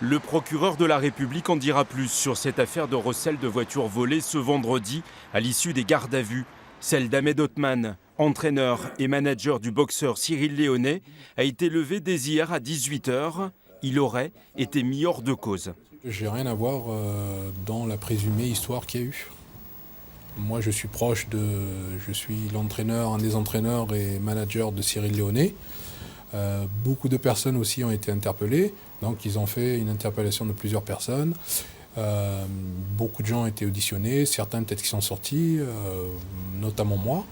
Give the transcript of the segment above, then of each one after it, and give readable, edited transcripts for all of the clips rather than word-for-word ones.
Le procureur de la République en dira plus sur cette affaire de recel de voitures volées ce vendredi à l'issue des gardes à vue. Celle d'Ahmed Othman, entraîneur et manager du boxeur Cyril Léonet, a été levée dès hier à 18 h. Il aurait été mis hors de cause. J'ai rien à voir dans la présumée histoire qu'il y a eu. Moi, je suis l'entraîneur, un des entraîneurs et manager de Cyril Léonet. Beaucoup de personnes aussi ont été interpellées, donc ils ont fait une interpellation de plusieurs personnes. Beaucoup de gens ont été auditionnés, certains peut-être qui sont sortis, notamment moi.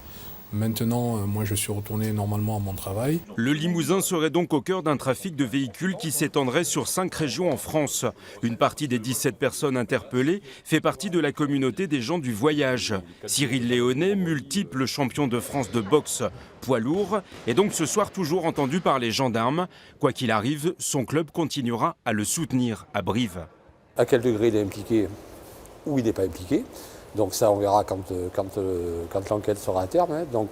Maintenant, moi je suis retourné normalement à mon travail. Le Limousin serait donc au cœur d'un trafic de véhicules qui s'étendrait sur 5 régions en France. Une partie des 17 personnes interpellées fait partie de la communauté des gens du voyage. Cyril Léonet, multiple champion de France de boxe poids lourd, est donc ce soir toujours entendu par les gendarmes. Quoi qu'il arrive, son club continuera à le soutenir à Brive. À quel degré il est impliqué ou il n'est pas impliqué. Donc ça, on verra quand l'enquête sera à terme. Hein. Donc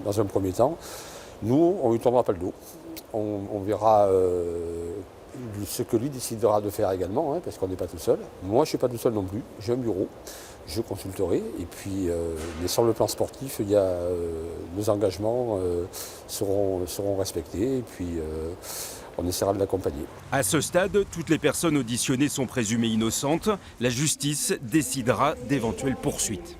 dans un premier temps, nous, on ne lui tournera pas le dos. On verra ce que lui décidera de faire également, hein, parce qu'on n'est pas tout seul. Moi, je ne suis pas tout seul non plus. J'ai un bureau, je consulterai. Et puis, mais sur le plan sportif, nos engagements seront respectés. Et puis, on essaiera de l'accompagner. À ce stade, toutes les personnes auditionnées sont présumées innocentes. La justice décidera d'éventuelles poursuites.